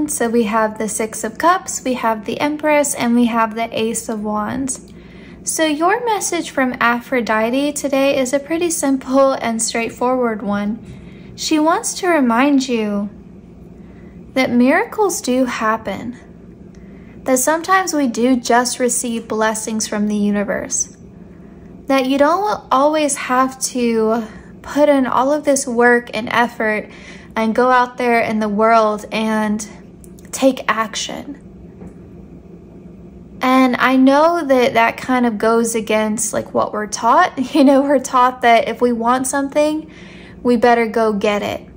So we have the Six of Cups, we have the Empress, and we have the Ace of Wands. So your message from Aphrodite today is a pretty simple and straightforward one. She wants to remind you that miracles do happen. That sometimes we do just receive blessings from the universe. That you don't always have to put in all of this work and effort and go out there in the world and take action. And I know that that kind of goes against like what we're taught. You know, we're taught that if we want something, we better go get it.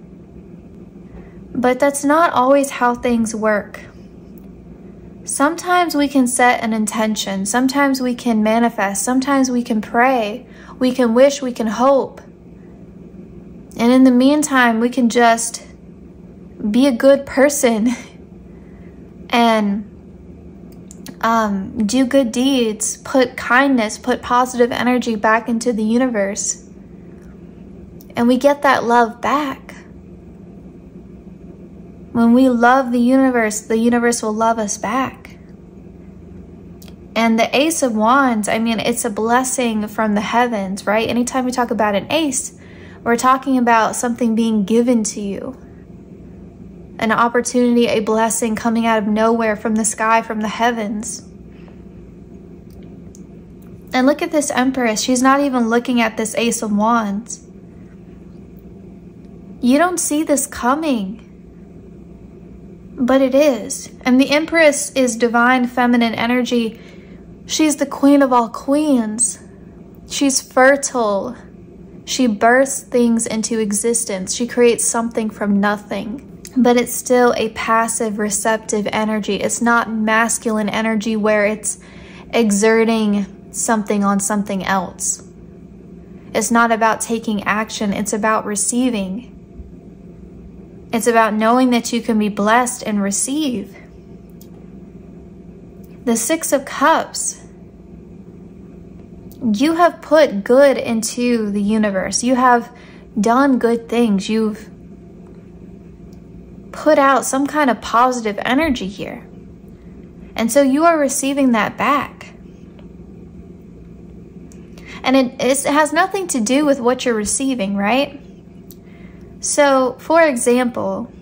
But that's not always how things work. Sometimes we can set an intention. Sometimes we can manifest. Sometimes we can pray. We can wish, we can hope. And in the meantime, we can just be a good person and do good deeds, put kindness, put positive energy back into the universe. And we get that love back. When we love the universe will love us back. And the Ace of Wands, I mean, it's a blessing from the heavens, right? Anytime we talk about an ace, we're talking about something being given to you. An opportunity, a blessing coming out of nowhere, from the sky, from the heavens. And look at this Empress. She's not even looking at this Ace of Wands. You don't see this coming. But it is. And the Empress is divine feminine energy. She's the queen of all queens. She's fertile. She births things into existence. She creates something from nothing. But it's still a passive, receptive energy. It's not masculine energy where it's exerting something on something else. It's not about taking action. It's about receiving. It's about knowing that you can be blessed and receive. The Six of Cups. You have put good into the universe. You have done good things. You've put out some kind of positive energy here. And so you are receiving that back. And it has nothing to do with what you're receiving, right? So, for example,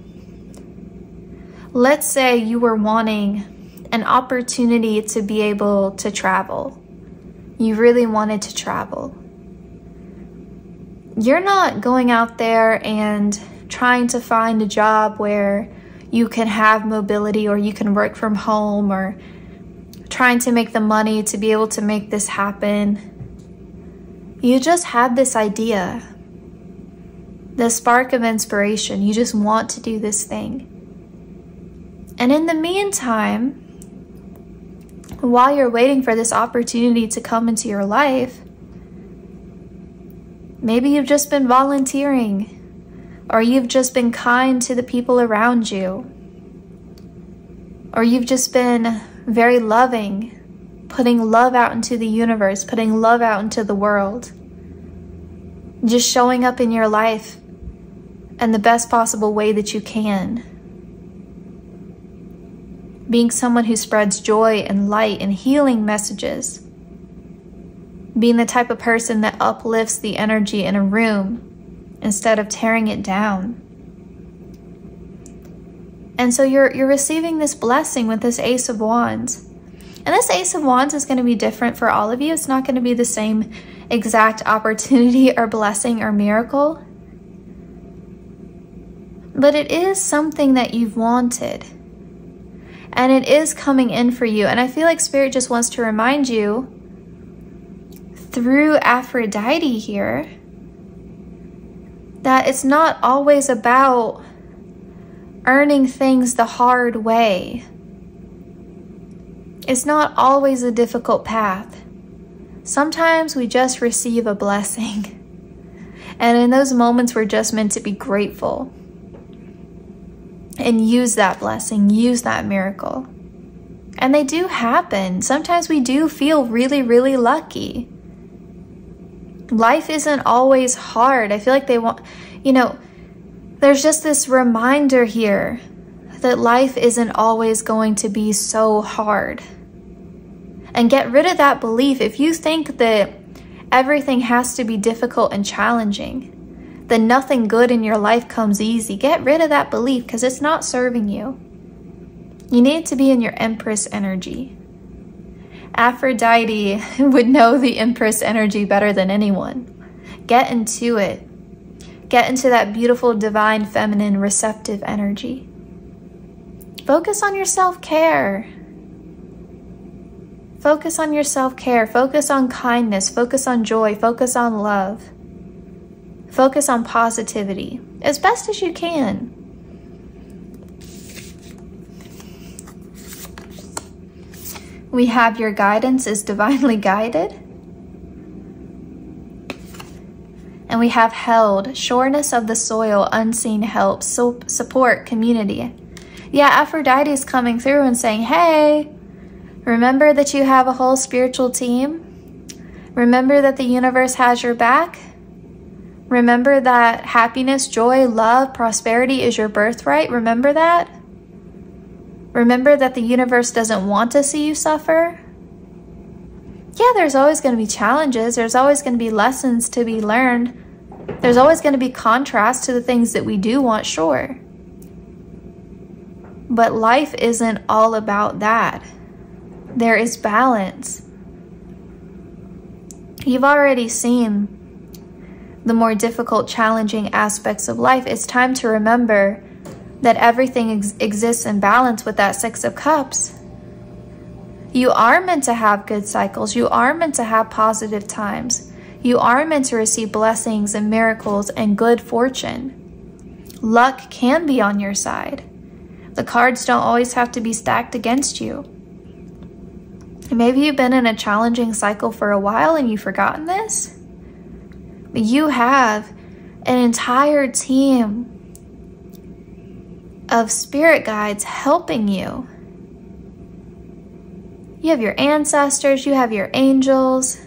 let's say you were wanting an opportunity to be able to travel. You really wanted to travel. You're not going out there and trying to find a job where you can have mobility or you can work from home, or trying to make the money to be able to make this happen. You just had this idea. The spark of inspiration. You just want to do this thing. And in the meantime, while you're waiting for this opportunity to come into your life, maybe you've just been volunteering, or you've just been kind to the people around you, or you've just been very loving, putting love out into the universe, putting love out into the world, just showing up in your life in the best possible way that you can. Being someone who spreads joy and light and healing messages. Being the type of person that uplifts the energy in a room instead of tearing it down. And so you're receiving this blessing with this Ace of Wands. And this Ace of Wands is going to be different for all of you. It's not going to be the same exact opportunity or blessing or miracle. But it is something that you've wanted. And it is coming in for you. And I feel like Spirit just wants to remind you through Aphrodite here that it's not always about earning things the hard way. It's not always a difficult path. Sometimes we just receive a blessing. And in those moments, we're just meant to be grateful and use that blessing, use that miracle. And they do happen. Sometimes we do feel really, really lucky. Life isn't always hard. I feel like they want, there's just this reminder here that life isn't always going to be so hard. And get rid of that belief. If you think that everything has to be difficult and challenging, then nothing good in your life comes easy. Get rid of that belief because it's not serving you. You need to be in your Empress energy. Aphrodite would know the Empress energy better than anyone. Get into it. Get into that beautiful, divine, feminine, receptive energy. Focus on your self-care. Focus on your self-care. Focus on kindness. Focus on joy. Focus on love. Focus on positivity as best as you can. We have your guidance is divinely guided. And we have held, sureness of the soil, unseen help, support, community. Yeah, Aphrodite is coming through and saying, hey, remember that you have a whole spiritual team. Remember that the universe has your back. Remember that happiness, joy, love, prosperity is your birthright. Remember that. Remember that the universe doesn't want to see you suffer. Yeah, there's always going to be challenges. There's always going to be lessons to be learned. There's always going to be contrast to the things that we do want, sure. But life isn't all about that. There is balance. You've already seen the more difficult, challenging aspects of life. It's time to remember that everything exists in balance with that Six of Cups. You are meant to have good cycles. You are meant to have positive times. You are meant to receive blessings and miracles and good fortune. Luck can be on your side. The cards don't always have to be stacked against you. Maybe you've been in a challenging cycle for a while and you've forgotten this. You have an entire team of spirit guides helping you. You have your ancestors, you have your angels,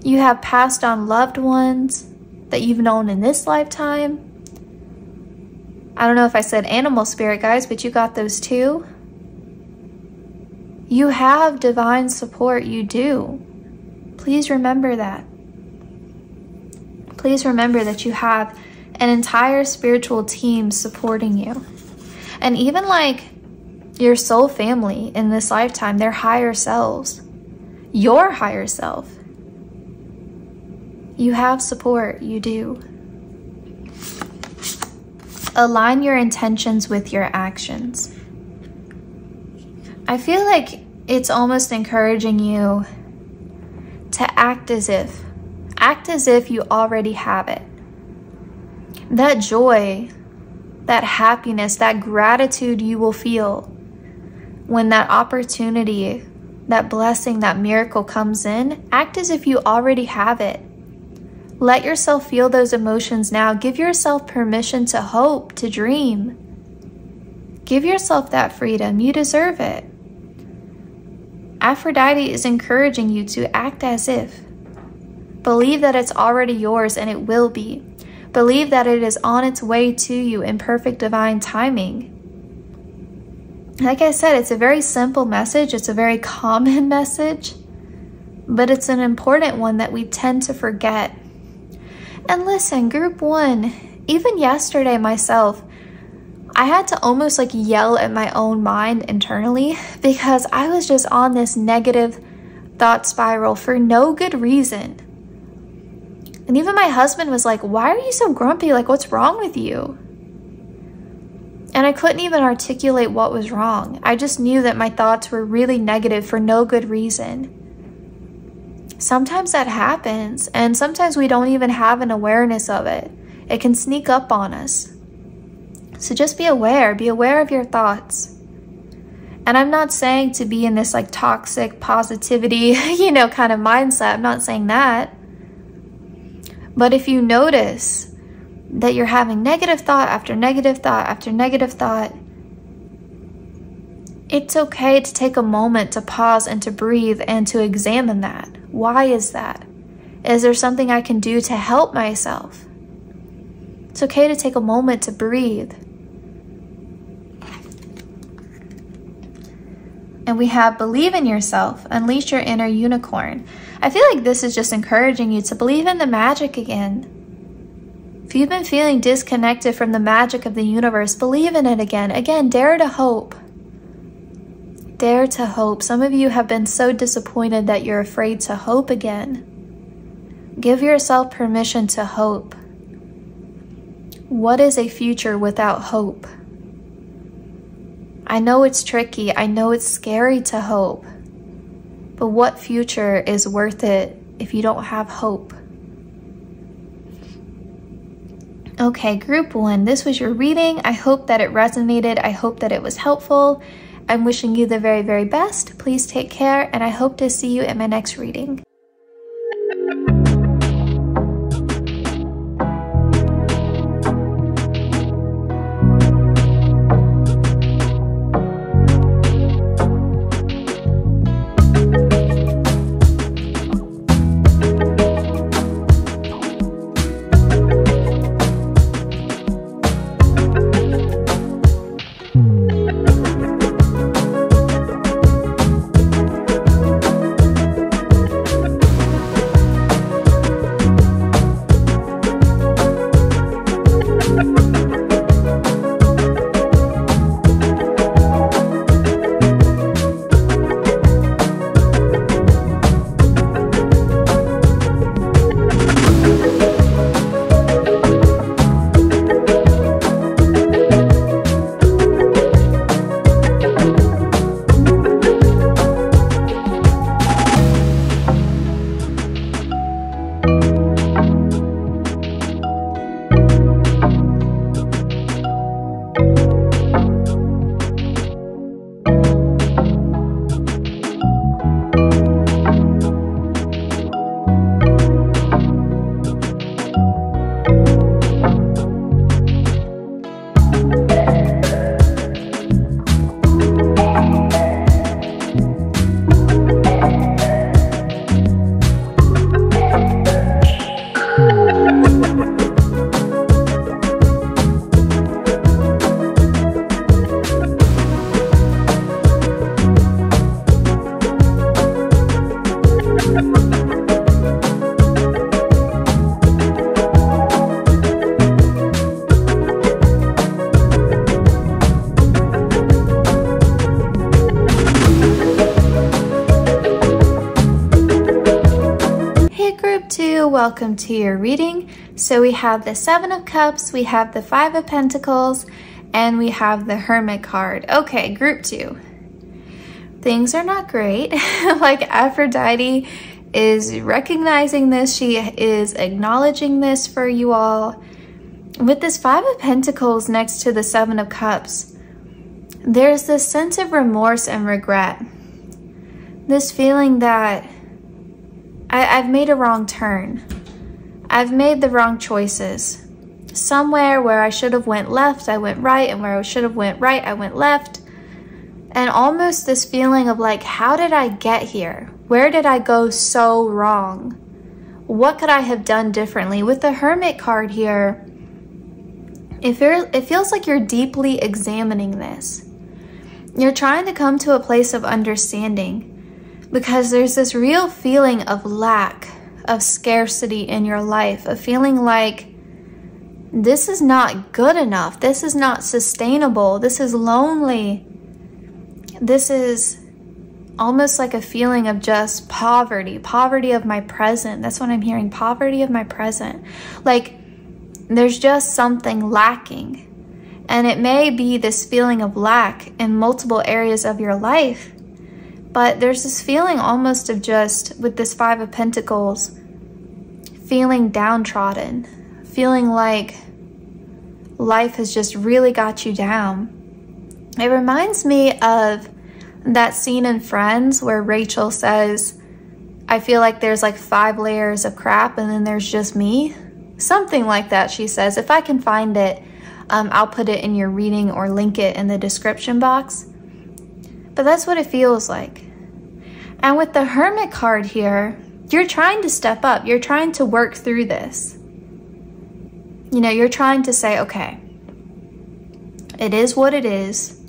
you have passed on loved ones that you've known in this lifetime. I don't know if I said animal spirit guides, but you got those too. You have divine support, you do. Please remember that. Please remember that you have an entire spiritual team supporting you. And even like your soul family in this lifetime, their higher selves, your higher self. You have support, you do. Align your intentions with your actions. I feel like it's almost encouraging you to act as if you already have it. That joy, that happiness, that gratitude you will feel when that opportunity, that blessing, that miracle comes in, act as if you already have it. Let yourself feel those emotions now. Give yourself permission to hope, to dream. Give yourself that freedom. You deserve it. Aphrodite is encouraging you to act as if. Believe that it's already yours and it will be. Believe that it is on its way to you in perfect divine timing. Like I said, it's a very simple message. It's a very common message, but it's an important one that we tend to forget. And listen, group 1, even yesterday myself, I had to almost like yell at my own mind internally because I was just on this negative thought spiral for no good reason. And even my husband was like, why are you so grumpy? Like, what's wrong with you? And I couldn't even articulate what was wrong. I just knew that my thoughts were really negative for no good reason. Sometimes that happens, and sometimes we don't even have an awareness of it. It can sneak up on us. So just be aware of your thoughts. And I'm not saying to be in this like toxic positivity, kind of mindset. I'm not saying that. But if you notice that you're having negative thought after negative thought after negative thought, it's okay to take a moment to pause and to breathe and to examine that. Why is that? Is there something I can do to help myself? It's okay to take a moment to breathe. And we have believe in yourself, unleash your inner unicorn. I feel like this is just encouraging you to believe in the magic again. If you've been feeling disconnected from the magic of the universe, believe in it again. Again, dare to hope. Dare to hope. Some of you have been so disappointed that you're afraid to hope again. Give yourself permission to hope. What is a future without hope? I know it's tricky. I know it's scary to hope. But what future is worth it if you don't have hope? Okay, group 1, this was your reading. I hope that it resonated. I hope that it was helpful. I'm wishing you the very, very best. Please take care, and I hope to see you in my next reading. Welcome to your reading. So we have the 7 of Cups, we have the 5 of Pentacles, and we have the Hermit card. Okay, group 2. Things are not great. Like Aphrodite is recognizing this. She is acknowledging this for you all. With this 5 of Pentacles next to the 7 of Cups, there's this sense of remorse and regret. This feeling that I've made a wrong turn. I've made the wrong choices. Somewhere where I should have went left, I went right, and where I should have went right, I went left. And almost this feeling of like, how did I get here? Where did I go so wrong? What could I have done differently? With the Hermit card here, it feels like you're deeply examining this. You're trying to come to a place of understanding because there's this real feeling of lack, of scarcity in your life, of feeling like this is not good enough. This is not sustainable. This is lonely. This is almost like a feeling of just poverty of my present. That's what I'm hearing, poverty of my present. Like there's just something lacking. And it may be this feeling of lack in multiple areas of your life, but there's this feeling almost of just, with this Five of Pentacles, feeling downtrodden, feeling like life has just really got you down. It reminds me of that scene in Friends where Rachel says, I feel like there's like 5 layers of crap and then there's just me. Something like that, she says. If I can find it, I'll put it in your reading or link it in the description box. But that's what it feels like. And with the Hermit card here, you're trying to step up. You're trying to work through this. You know, you're trying to say, okay, it is what it is,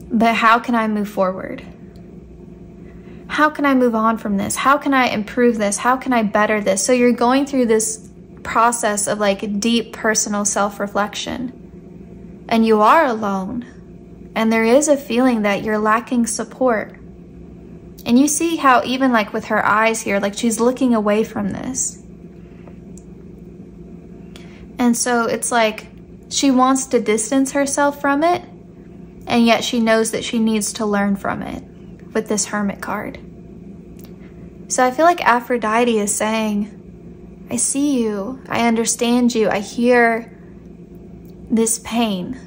but how can I move forward? How can I move on from this? How can I improve this? How can I better this? So you're going through this process of like deep personal self-reflection, and you are alone, and there is a feeling that you're lacking support. And you see how even like with her eyes here, like she's looking away from this. And so it's like she wants to distance herself from it, and yet she knows that she needs to learn from it with this Hermit card. So I feel like Aphrodite is saying, I see you, I understand you, I hear this pain.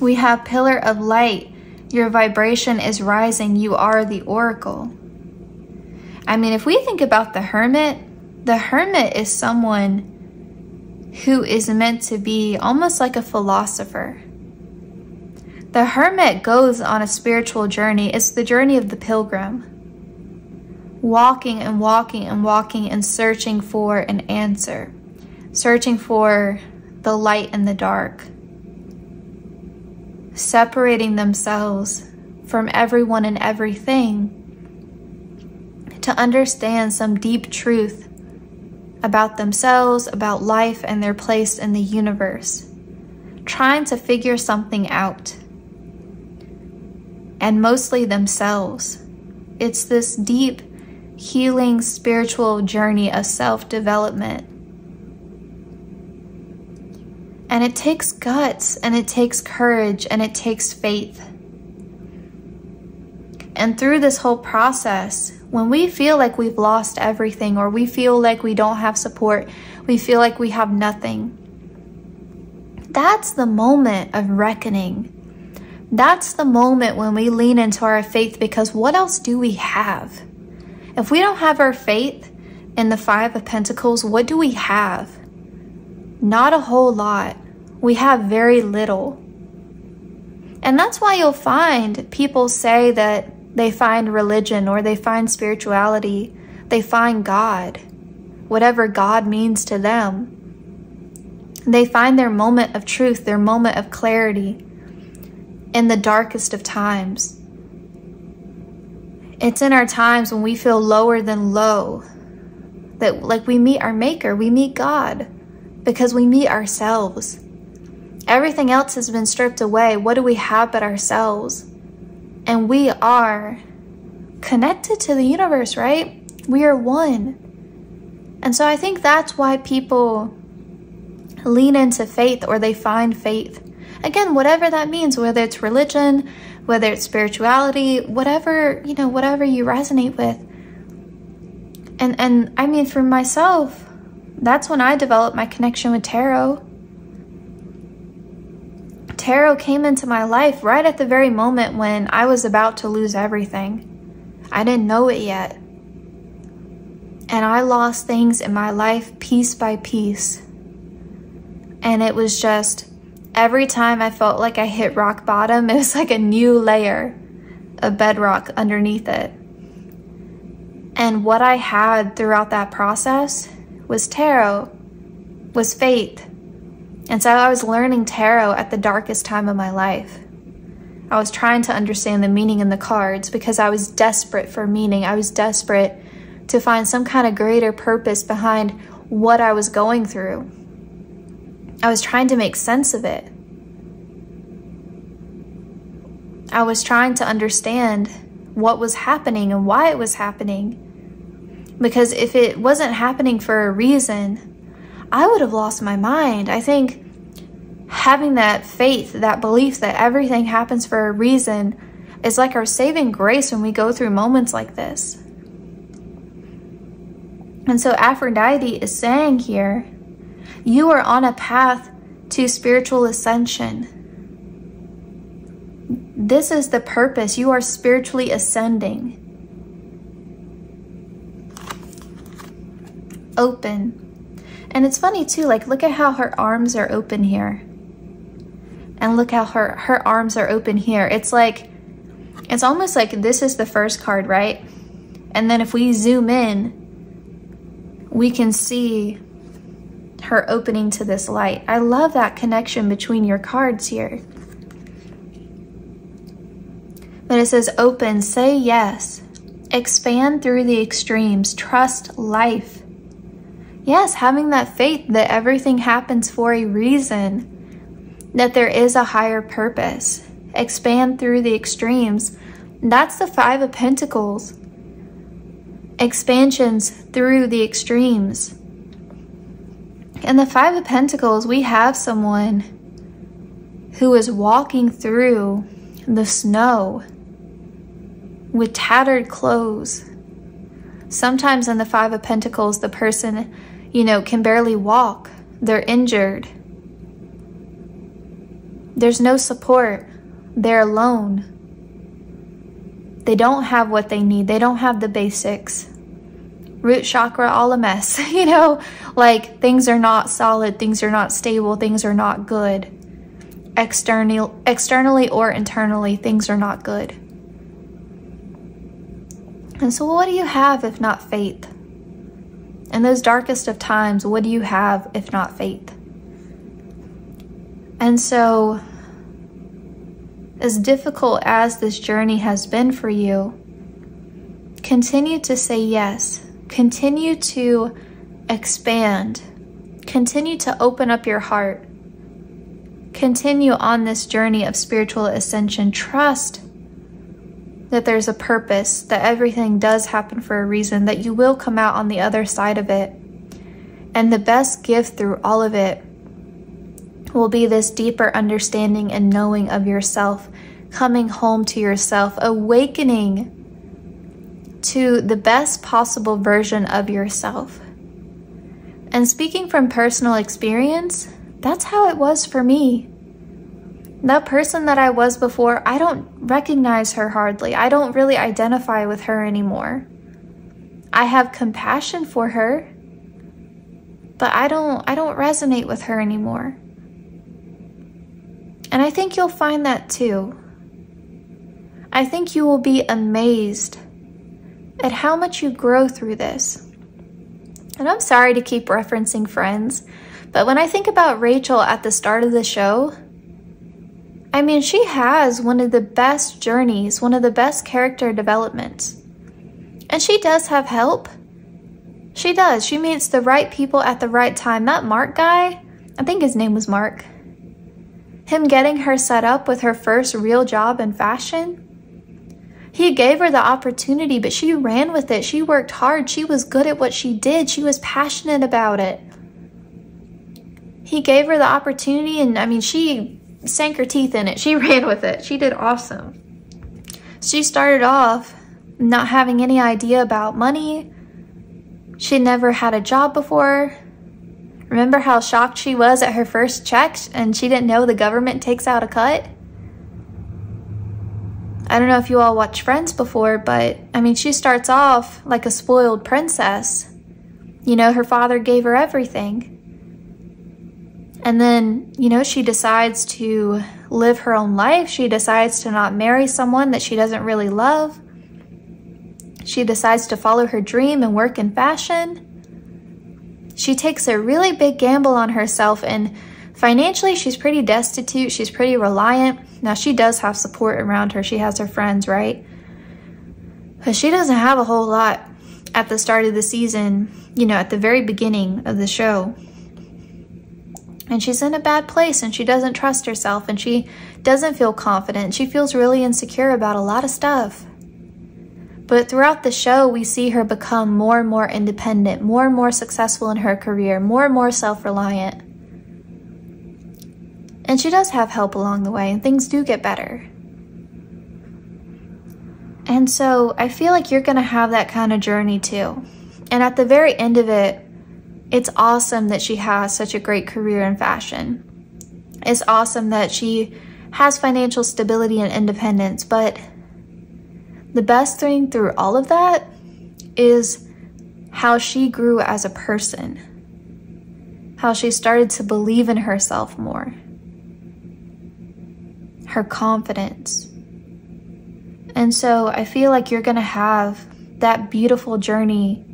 We have Pillar of Light. Your vibration is rising. You are the Oracle. I mean, if we think about the Hermit is someone who is meant to be almost like a philosopher. The Hermit goes on a spiritual journey. It's the journey of the pilgrim. Walking and walking and walking and searching for an answer. Searching for the light and the dark. Separating themselves from everyone and everything to understand some deep truth about themselves, about life, and their place in the universe. Trying to figure something out. And mostly themselves. It's this deep, healing, spiritual journey of self-development. And it takes guts, and it takes courage, and it takes faith. And through this whole process, when we feel like we've lost everything, or we feel like we don't have support, we feel like we have nothing, that's the moment of reckoning. That's the moment when we lean into our faith, because what else do we have? If we don't have our faith in the Five of Pentacles, what do we have? Not a whole lot. We have very little. And that's why you'll find people say that they find religion or they find spirituality, they find God, whatever God means to them. They find their moment of truth, their moment of clarity in the darkest of times. It's in our times when we feel lower than low that like we meet our Maker, we meet God, because we meet ourselves. Everything else has been stripped away. What do we have but ourselves? And we are connected to the universe, right? We are one. And so I think that's why people lean into faith, or they find faith. Again, whatever that means, whether it's religion, whether it's spirituality, whatever, you know, whatever you resonate with. And I mean, for myself, that's when I developed my connection with tarot. Tarot came into my life right at the very moment when I was about to lose everything. I didn't know it yet. And I lost things in my life piece by piece. And it was just, every time I felt like I hit rock bottom, it was like a new layer of bedrock underneath it. And what I had throughout that process was tarot, was faith. And so I was learning tarot at the darkest time of my life. I was trying to understand the meaning in the cards because I was desperate for meaning. I was desperate to find some kind of greater purpose behind what I was going through. I was trying to make sense of it. I was trying to understand what was happening and why it was happening. Because if it wasn't happening for a reason, I would have lost my mind. I think having that faith, that belief that everything happens for a reason is like our saving grace when we go through moments like this. And so Aphrodite is saying here, you are on a path to spiritual ascension. This is the purpose. You are spiritually ascending. Open. And it's funny too, like look at how her arms are open here. And look how her arms are open here. It's like, it's almost like this is the first card, right? And then if we zoom in, we can see her opening to this light. I love that connection between your cards here. But it says open, say yes, expand through the extremes, trust life. Yes, having that faith that everything happens for a reason, that there is a higher purpose. Expand through the extremes. That's the Five of Pentacles. Expansions through the extremes. In the Five of Pentacles, we have someone who is walking through the snow with tattered clothes. Sometimes in the Five of Pentacles, the person, can barely walk. They're injured. There's no support. They're alone. They don't have what they need. They don't have the basics. Root chakra, all a mess. Like things are not solid. Things are not stable. Things are not good. Externally or internally, things are not good. And so what do you have if not faith? In those darkest of times, what do you have if not faith? And so, as difficult as this journey has been for you, continue to say yes. Continue to expand. Continue to open up your heart. Continue on this journey of spiritual ascension. Trust that there's a purpose, that everything does happen for a reason, that you will come out on the other side of it. And the best gift through all of it will be this deeper understanding and knowing of yourself, coming home to yourself, awakening to the best possible version of yourself. And speaking from personal experience, that's how it was for me. That person that I was before, I don't recognize her hardly. I don't really identify with her anymore. I have compassion for her, but I don't resonate with her anymore. And I think you'll find that too. I think you will be amazed at how much you grow through this. And I'm sorry to keep referencing Friends, but when I think about Rachel at the start of the show, I mean, she has one of the best journeys, one of the best character developments. And she does have help. She does. She meets the right people at the right time. That Mark guy, I think his name was Mark. Him getting her set up with her first real job in fashion. He gave her the opportunity, but she ran with it. She worked hard. She was good at what she did. She was passionate about it. He gave her the opportunity, and I mean, she sank her teeth in it. She ran with it. She did awesome. She started off not having any idea about money. She never had a job before. Remember how shocked she was at her first check and she didn't know the government takes out a cut? I don't know if you all watched Friends before, but I mean, she starts off like a spoiled princess. You know, her father gave her everything. And then, you know, she decides to live her own life. She decides to not marry someone that she doesn't really love. She decides to follow her dream and work in fashion. She takes a really big gamble on herself, and financially, she's pretty destitute. She's pretty reliant. Now, she does have support around her. She has her friends, right? But she doesn't have a whole lot at the start of the season, you know, at the very beginning of the show. And she's in a bad place, and she doesn't trust herself, and she doesn't feel confident. She feels really insecure about a lot of stuff. But throughout the show, we see her become more and more independent, more and more successful in her career, more and more self-reliant. And she does have help along the way, and things do get better. And so I feel like you're going to have that kind of journey too. And at the very end of it, it's awesome that she has such a great career in fashion. It's awesome that she has financial stability and independence, but the best thing through all of that is how she grew as a person, how she started to believe in herself more, her confidence. And so I feel like you're going to have that beautiful journey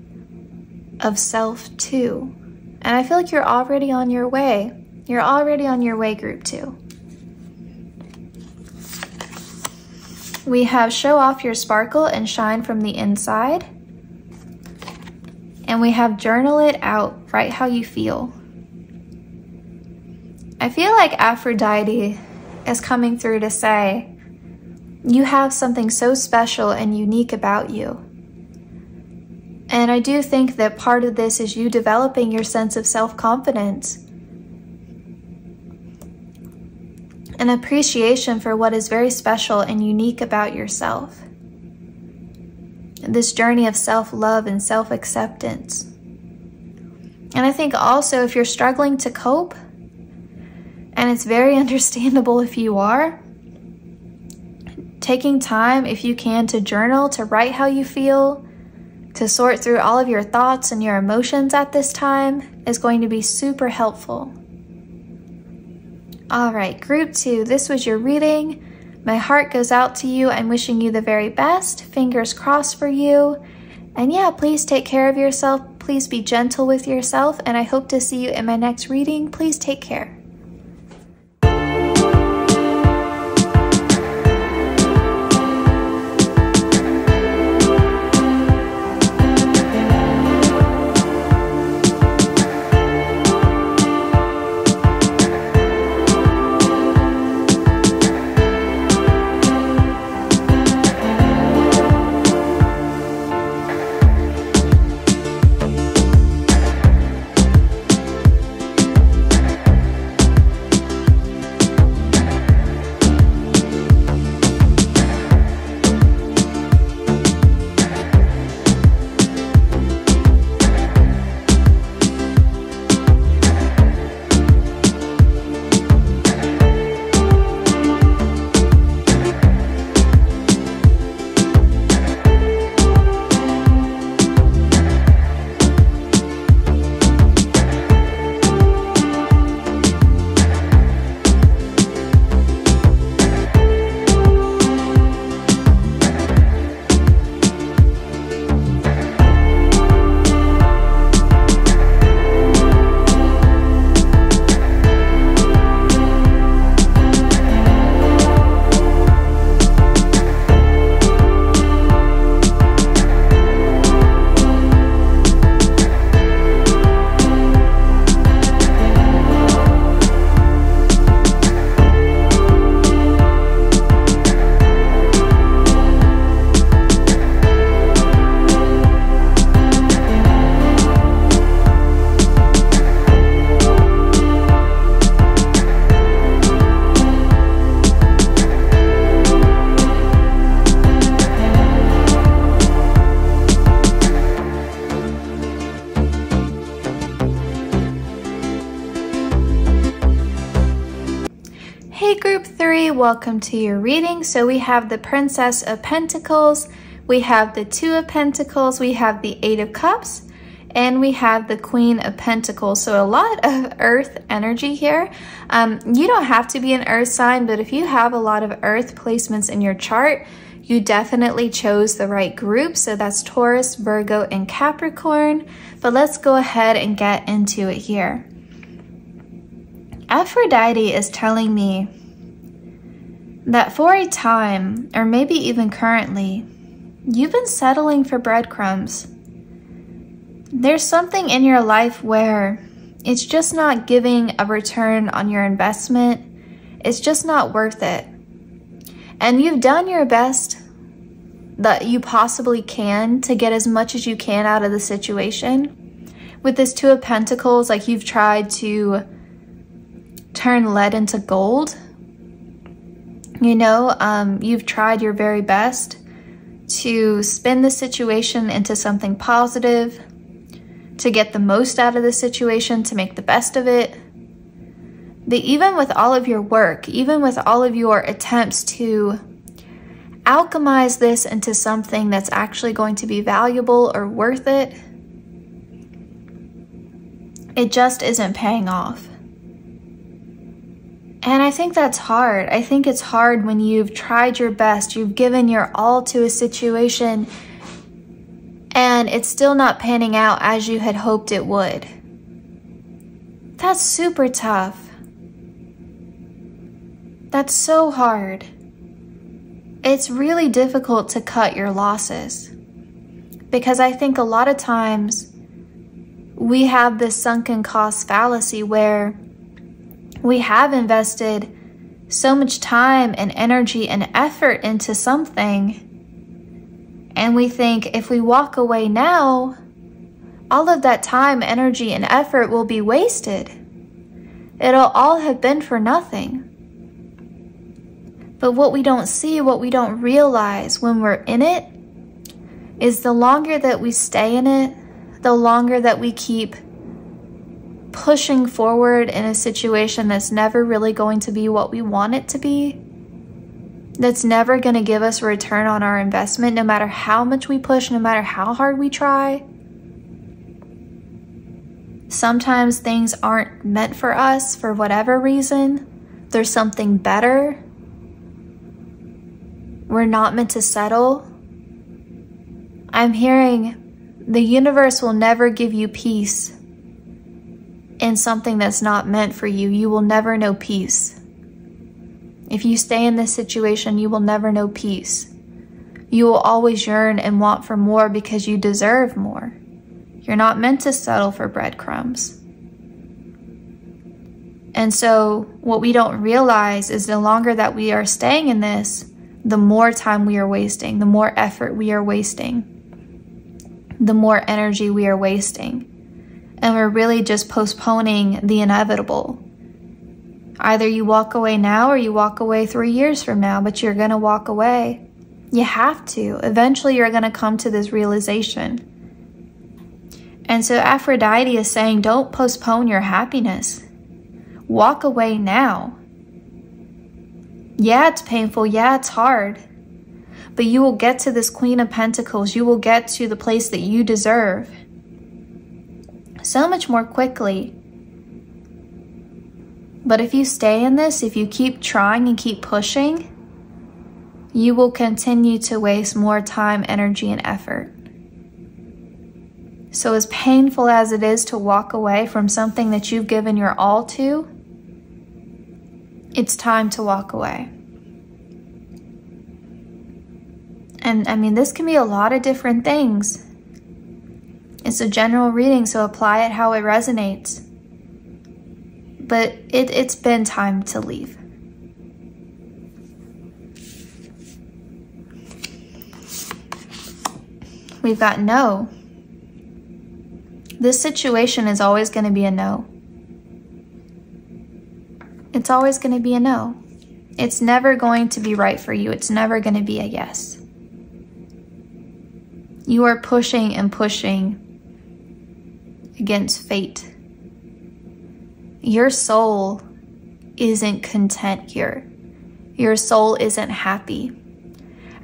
of self too. And I feel like you're already on your way. You're already on your way, group 2. We have show off your sparkle and shine from the inside. And we have journal it out, write how you feel. I feel like Aphrodite is coming through to say, you have something so special and unique about you. And I do think that part of this is you developing your sense of self-confidence, an appreciation for what is very special and unique about yourself. This journey of self-love and self-acceptance. And I think also if you're struggling to cope, and it's very understandable if you are, taking time, if you can, to journal, to write how you feel, to sort through all of your thoughts and your emotions at this time is going to be super helpful. All right, group 2, this was your reading. My heart goes out to you. I'm wishing you the very best. Fingers crossed for you. And yeah, please take care of yourself. Please be gentle with yourself. And I hope to see you in my next reading. Please take care. welcome to your reading. So we have the Princess of Pentacles, we have the Two of Pentacles, we have the Eight of Cups, and we have the Queen of Pentacles. So a lot of earth energy here. You don't have to be an earth sign, but if you have a lot of earth placements in your chart, you definitely chose the right group. So that's Taurus, Virgo, and Capricorn. But let's go ahead and get into it here. Aphrodite is telling me that for a time, or maybe even currently, you've been settling for breadcrumbs. There's something in your life where it's just not giving a return on your investment. It's just not worth it. And you've done your best that you possibly can to get as much as you can out of the situation. With this Two of Pentacles, like you've tried to turn lead into gold. You know, you've tried your very best to spin the situation into something positive, to get the most out of the situation, to make the best of it. But even with all of your work, even with all of your attempts to alchemize this into something that's actually going to be valuable or worth it, it just isn't paying off. And I think that's hard. I think it's hard when you've tried your best, you've given your all to a situation, and it's still not panning out as you had hoped it would. That's super tough. That's so hard. It's really difficult to cut your losses, because I think a lot of times we have this sunken cost fallacy where we have invested so much time and energy and effort into something, and we think if we walk away now, all of that time, energy, and effort will be wasted. It'll all have been for nothing. But what we don't see, what we don't realize when we're in it, is the longer that we stay in it, the longer that we keep pushing forward in a situation that's never really going to be what we want it to be, that's never going to give us a return on our investment, no matter how much we push, no matter how hard we try. Sometimes things aren't meant for us for whatever reason. There's something better. We're not meant to settle. I'm hearing the universe will never give you peace in something that's not meant for you. You will never know peace. If you stay in this situation, you will never know peace. You will always yearn and want for more because you deserve more. You're not meant to settle for breadcrumbs. And so what we don't realize is the longer that we are staying in this, the more time we are wasting, the more effort we are wasting, the more energy we are wasting. And we're really just postponing the inevitable. Either you walk away now or you walk away 3 years from now, but you're going to walk away. You have to. Eventually you're going to come to this realization. And so Aphrodite is saying, don't postpone your happiness. Walk away now. Yeah, it's painful. Yeah, it's hard. But you will get to this Queen of Pentacles. You will get to the place that you deserve so much more quickly. But if you stay in this, if you keep trying and keep pushing, you will continue to waste more time, energy, and effort. So as painful as it is to walk away from something that you've given your all to, it's time to walk away. And I mean, this can be a lot of different things. It's a general reading, so apply it how it resonates. But it's been time to leave. We've got no. This situation is always going to be a no. It's always going to be a no. It's never going to be right for you. It's never going to be a yes. You are pushing and pushing against fate. Your soul isn't content here. Your soul isn't happy.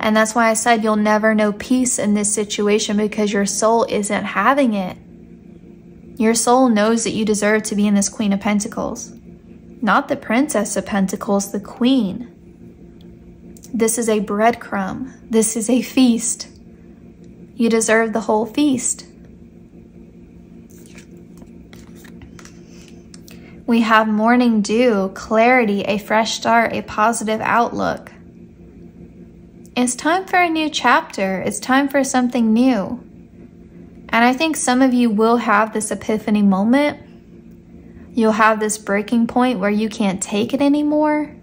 And that's why I said you'll never know peace in this situation, because your soul isn't having it. Your soul knows that you deserve to be in this Queen of Pentacles. Not the Princess of Pentacles, the Queen. This is a breadcrumb. This is a feast. You deserve the whole feast. We have morning dew, clarity, a fresh start, a positive outlook. It's time for a new chapter. It's time for something new. And I think some of you will have this epiphany moment. You'll have this breaking point where you can't take it anymore.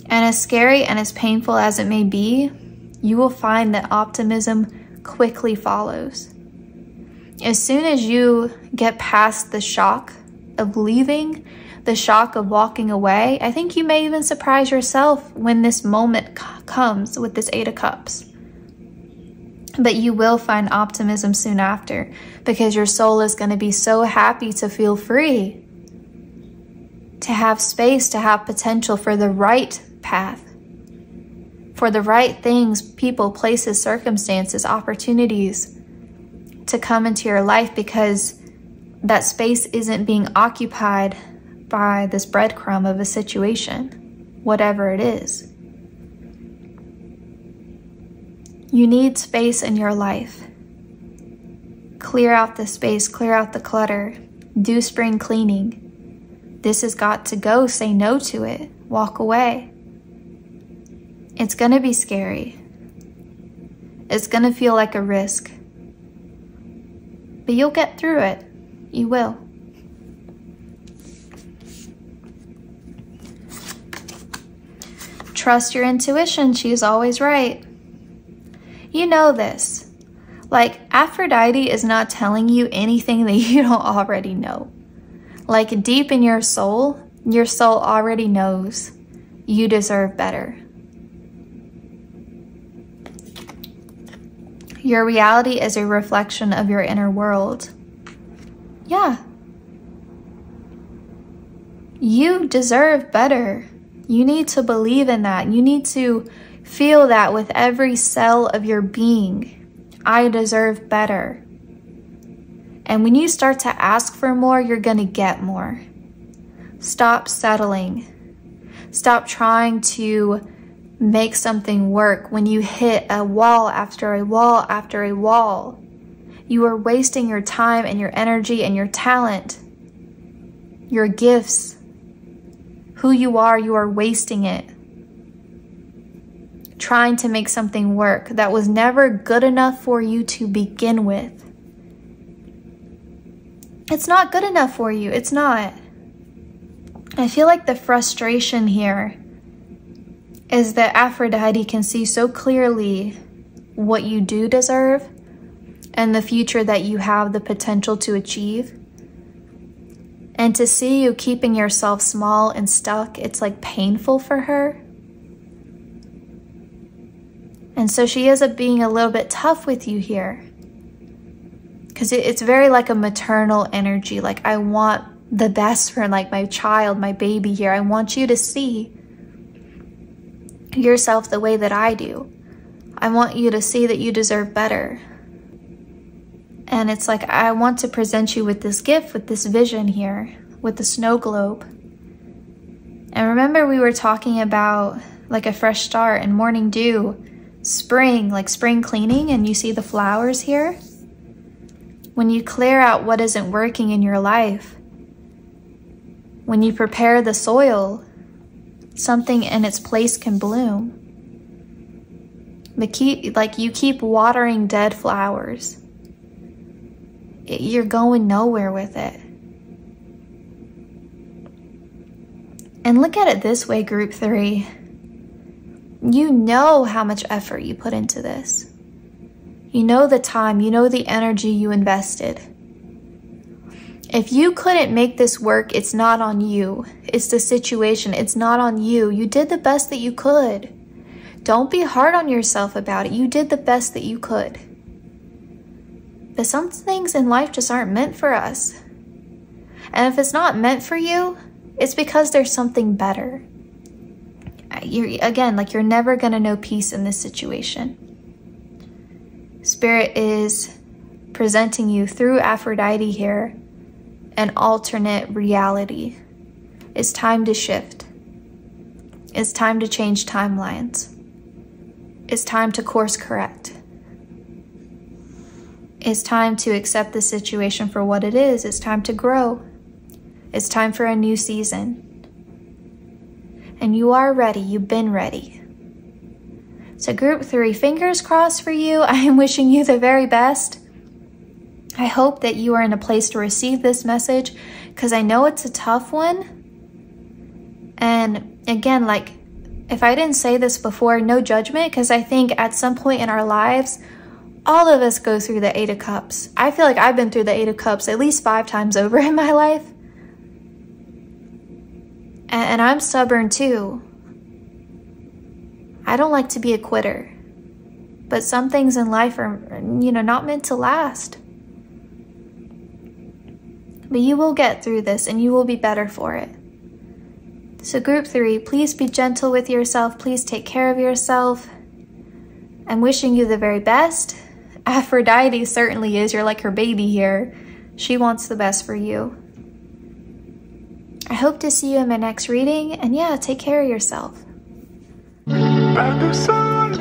And as scary and as painful as it may be, you will find that optimism quickly follows. As soon as you get past the shock of leaving, the shock of walking away, I think you may even surprise yourself when this moment comes with this Eight of Cups. But you will find optimism soon after, because your soul is going to be so happy to feel free, to have space, to have potential for the right path, for the right things, people, places, circumstances, opportunities to come into your life, because that space isn't being occupied by this breadcrumb of a situation, whatever it is. You need space in your life. Clear out the space, clear out the clutter, do spring cleaning. This has got to go, say no to it, walk away. It's gonna be scary. It's gonna feel like a risk. But you'll get through it. You will. Trust your intuition, she's always right. You know this. Like, Aphrodite is not telling you anything that you don't already know. Like, deep in your soul already knows you deserve better. Your reality is a reflection of your inner world. Yeah. You deserve better. You need to believe in that. You need to feel that with every cell of your being. I deserve better. And when you start to ask for more, you're going to get more. Stop settling. Stop trying to make something work when you hit a wall after a wall after a wall. You are wasting your time and your energy and your talent, your gifts. Who you are wasting it. Trying to make something work that was never good enough for you to begin with. It's not good enough for you. It's not. I feel like the frustration here is that Aphrodite can see so clearly what you do deserve and the future that you have the potential to achieve. And to see you keeping yourself small and stuck, it's like painful for her. And so she ends up being a little bit tough with you here. Because it's very like a maternal energy. Like, I want the best for like my child, my baby here. I want you to see yourself the way that I do. I want you to see that you deserve better. And it's like, I want to present you with this gift, with this vision here, with the snow globe. And remember, we were talking about like a fresh start and morning dew, spring, like spring cleaning, and you see the flowers here. When you clear out what isn't working in your life, when you prepare the soil, something in its place can bloom. But you keep watering dead flowers. You're going nowhere with it. And look at it this way, group 3. You know how much effort you put into this. You know the time, you know the energy you invested. If you couldn't make this work, it's not on you. It's the situation, it's not on you. You did the best that you could. Don't be hard on yourself about it. You did the best that you could. But some things in life just aren't meant for us. And if it's not meant for you, it's because there's something better. you're never going to know peace in this situation. Spirit is presenting you through Aphrodite here an alternate reality. It's time to shift. It's time to change timelines. It's time to course correct. It's time to accept the situation for what it is. It's time to grow. It's time for a new season. And you are ready. You've been ready. So group 3, fingers crossed for you. I am wishing you the very best. I hope that you are in a place to receive this message, because I know it's a tough one. And again, like, if I didn't say this before, no judgment, because I think at some point in our lives, all of us go through the 8 of Cups. I feel like I've been through the 8 of Cups at least 5 times over in my life. And I'm stubborn too. I don't like to be a quitter. But some things in life are, not meant to last. But you will get through this and you will be better for it. So group 3, please be gentle with yourself. Please take care of yourself. I'm wishing you the very best. Aphrodite certainly is. You're like her baby here. She wants the best for you. I hope to see you in my next reading. And yeah, take care of yourself. Pas de soleil,